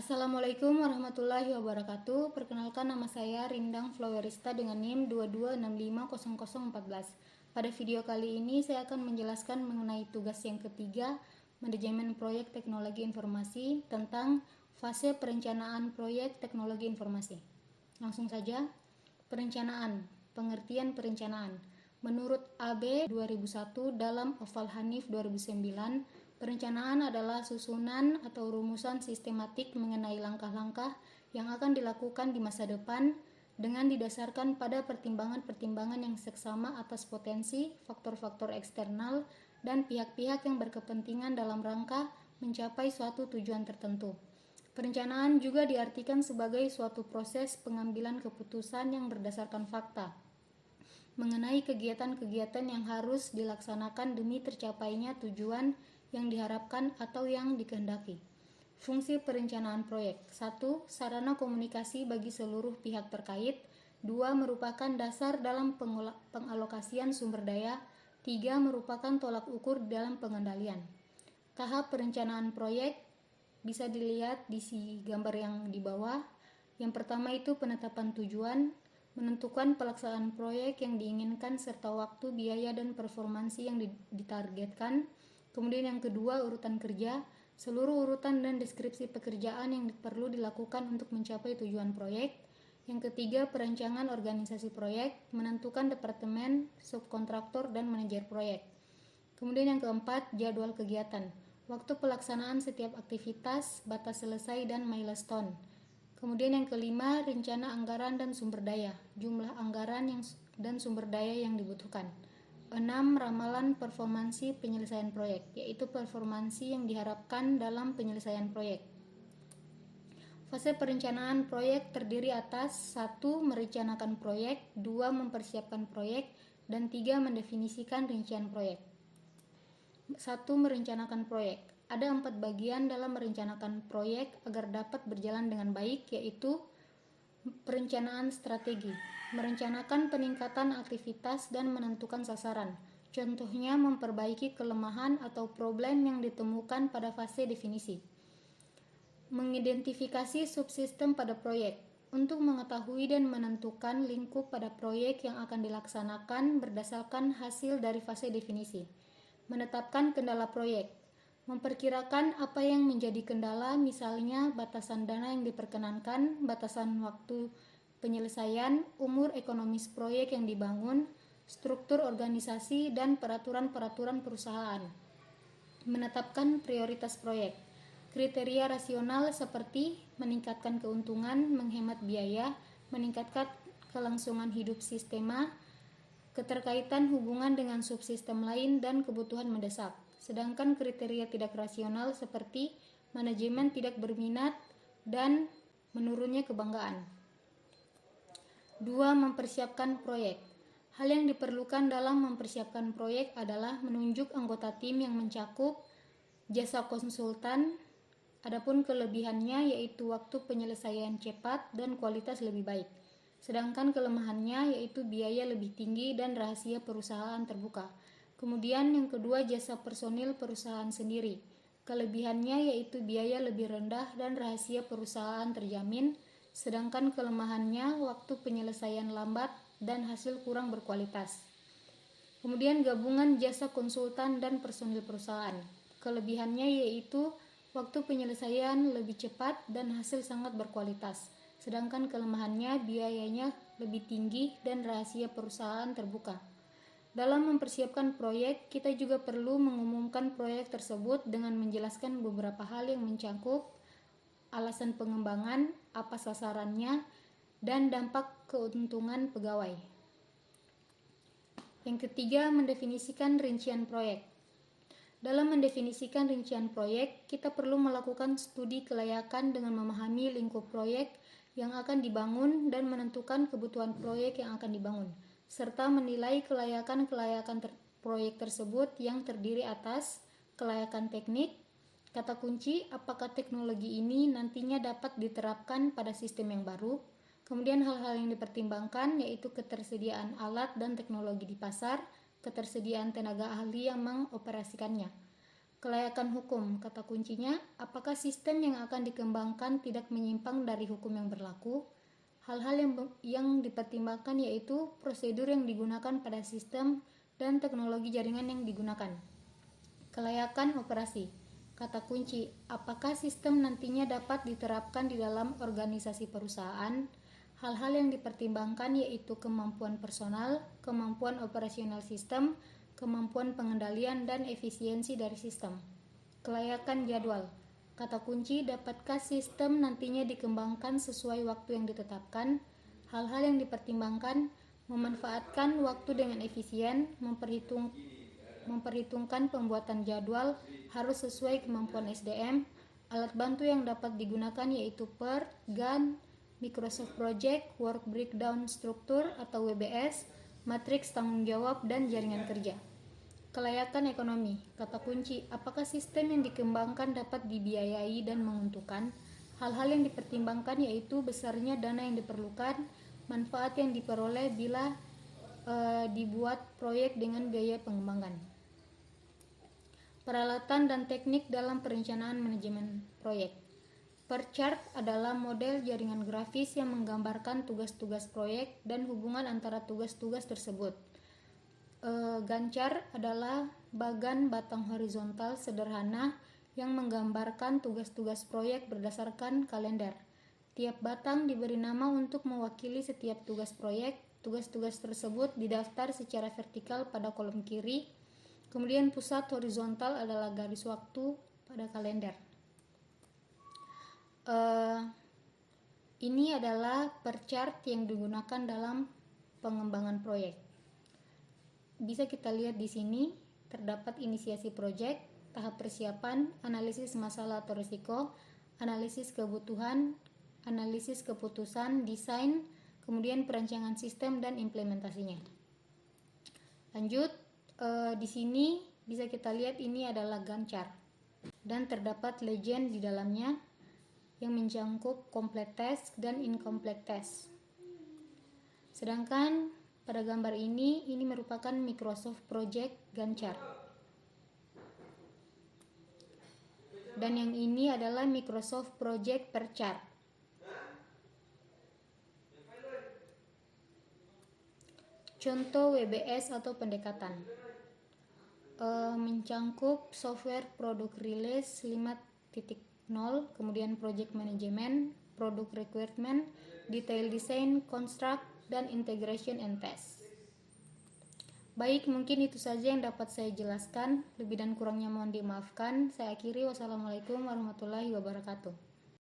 Assalamualaikum warahmatullahi wabarakatuh. Perkenalkan, nama saya Rindang Flowerista dengan NIM 22650014. Pada video kali ini saya akan menjelaskan mengenai tugas yang ketiga, manajemen proyek teknologi informasi, tentang fase perencanaan proyek teknologi informasi. Langsung saja. Perencanaan. Pengertian perencanaan. Menurut AB 2001 dalam Oval Hanif 2009, perencanaan adalah susunan atau rumusan sistematik mengenai langkah-langkah yang akan dilakukan di masa depan dengan didasarkan pada pertimbangan-pertimbangan yang seksama atas potensi, faktor-faktor eksternal, dan pihak-pihak yang berkepentingan dalam rangka mencapai suatu tujuan tertentu. Perencanaan juga diartikan sebagai suatu proses pengambilan keputusan yang berdasarkan fakta mengenai kegiatan-kegiatan yang harus dilaksanakan demi tercapainya tujuan yang diharapkan atau yang dikehendaki. Fungsi perencanaan proyek: 1. Sarana komunikasi bagi seluruh pihak terkait. 2. Merupakan dasar dalam pengalokasian sumber daya. 3. Merupakan tolak ukur dalam pengendalian. Tahap perencanaan proyek bisa dilihat di gambar yang di bawah. Yang pertama itu penetapan tujuan, menentukan pelaksanaan proyek yang diinginkan serta waktu, biaya, dan performansi yang ditargetkan. Kemudian yang kedua, urutan kerja, seluruh urutan dan deskripsi pekerjaan yang perlu dilakukan untuk mencapai tujuan proyek. Yang ketiga, perancangan organisasi proyek, menentukan departemen, subkontraktor, dan manajer proyek. Kemudian yang keempat, jadwal kegiatan, waktu pelaksanaan setiap aktivitas, batas selesai, dan milestone. Kemudian yang kelima, rencana anggaran dan sumber daya, jumlah anggaran dan sumber daya yang dibutuhkan. 6. Ramalan performansi penyelesaian proyek, yaitu performansi yang diharapkan dalam penyelesaian proyek. Fase perencanaan proyek terdiri atas 1. Merencanakan proyek, 2. Mempersiapkan proyek, dan 3. Mendefinisikan rincian proyek. 1. Merencanakan proyek. Ada 4 bagian dalam merencanakan proyek agar dapat berjalan dengan baik, yaitu perencanaan strategi, merencanakan peningkatan aktivitas dan menentukan sasaran. Contohnya memperbaiki kelemahan atau problem yang ditemukan pada fase definisi. Mengidentifikasi subsistem pada proyek untuk mengetahui dan menentukan lingkup pada proyek yang akan dilaksanakan berdasarkan hasil dari fase definisi. Menetapkan kendala proyek, memperkirakan apa yang menjadi kendala, misalnya batasan dana yang diperkenankan, batasan waktu penyelesaian, umur ekonomis proyek yang dibangun, struktur organisasi, dan peraturan-peraturan perusahaan. Menetapkan prioritas proyek, kriteria rasional seperti meningkatkan keuntungan, menghemat biaya, meningkatkan kelangsungan hidup sistema, keterkaitan hubungan dengan subsistem lain, dan kebutuhan mendesak. Sedangkan kriteria tidak rasional seperti manajemen tidak berminat dan menurunnya kebanggaan. 2. Mempersiapkan proyek. Hal yang diperlukan dalam mempersiapkan proyek adalah menunjuk anggota tim yang mencakup jasa konsultan. Adapun kelebihannya yaitu waktu penyelesaian cepat dan kualitas lebih baik. Sedangkan kelemahannya yaitu biaya lebih tinggi dan rahasia perusahaan terbuka. Kemudian yang kedua, jasa personil perusahaan sendiri. Kelebihannya yaitu biaya lebih rendah dan rahasia perusahaan terjamin, sedangkan kelemahannya waktu penyelesaian lambat dan hasil kurang berkualitas. Kemudian gabungan jasa konsultan dan personil perusahaan. Kelebihannya yaitu waktu penyelesaian lebih cepat dan hasil sangat berkualitas, sedangkan kelemahannya biayanya lebih tinggi dan rahasia perusahaan terbuka. Dalam mempersiapkan proyek, kita juga perlu mengumumkan proyek tersebut dengan menjelaskan beberapa hal yang mencakup alasan pengembangan, apa sasarannya, dan dampak keuntungan pegawai. Yang ketiga, mendefinisikan rincian proyek. Dalam mendefinisikan rincian proyek, kita perlu melakukan studi kelayakan dengan memahami lingkup proyek yang akan dibangun dan menentukan kebutuhan proyek yang akan dibangun, serta menilai kelayakan proyek tersebut yang terdiri atas kelayakan teknik, kata kunci apakah teknologi ini nantinya dapat diterapkan pada sistem yang baru. Kemudian hal-hal yang dipertimbangkan yaitu ketersediaan alat dan teknologi di pasar, ketersediaan tenaga ahli yang mengoperasikannya, Kelayakan hukum, kata kuncinya, apakah sistem yang akan dikembangkan tidak menyimpang dari hukum yang berlaku? Hal-hal yang dipertimbangkan yaitu prosedur yang digunakan pada sistem dan teknologi jaringan yang digunakan. Kelayakan operasi, kata kunci, apakah sistem nantinya dapat diterapkan di dalam organisasi perusahaan? Hal-hal yang dipertimbangkan yaitu kemampuan personal, kemampuan operasional sistem, kemampuan pengendalian dan efisiensi dari sistem. Kelayakan jadwal, kata kunci, dapatkah sistem nantinya dikembangkan sesuai waktu yang ditetapkan? Hal-hal yang dipertimbangkan, memanfaatkan waktu dengan efisien, memperhitungkan pembuatan jadwal harus sesuai kemampuan SDM. Alat bantu yang dapat digunakan yaitu PER, GAN, Microsoft Project, Work Breakdown Structure atau WBS, matriks tanggung jawab, dan jaringan kerja. Kelayakan ekonomi, kata kunci, apakah sistem yang dikembangkan dapat dibiayai dan menguntungkan? Hal-hal yang dipertimbangkan yaitu besarnya dana yang diperlukan, manfaat yang diperoleh bila dibuat proyek dengan biaya pengembangan. Peralatan dan teknik dalam perencanaan manajemen proyek. Perchart adalah model jaringan grafis yang menggambarkan tugas-tugas proyek dan hubungan antara tugas-tugas tersebut. Gantt chart adalah bagan batang horizontal sederhana yang menggambarkan tugas-tugas proyek berdasarkan kalender. Tiap batang diberi nama untuk mewakili setiap tugas proyek. Tugas-tugas tersebut didaftar secara vertikal pada kolom kiri. Kemudian pusat horizontal adalah garis waktu pada kalender. Ini adalah perchart yang digunakan dalam pengembangan proyek. Bisa kita lihat di sini terdapat inisiasi proyek, tahap persiapan, analisis masalah atau risiko, analisis kebutuhan, analisis keputusan, desain, kemudian perancangan sistem dan implementasinya. Lanjut, di sini bisa kita lihat ini adalah Gantt chart dan terdapat legend di dalamnya yang mencakup complete task dan incomplete task. Sedangkan pada gambar ini merupakan Microsoft Project Gantt chart. Dan yang ini adalah Microsoft Project Perchart. Contoh WBS atau pendekatan. Mencakup software product release 5.0, kemudian project management, product requirement, detail design, construct, dan integration and test. Baik, mungkin itu saja yang dapat saya jelaskan. Lebih dan kurangnya mohon dimaafkan. Saya akhiri. Wassalamualaikum warahmatullahi wabarakatuh.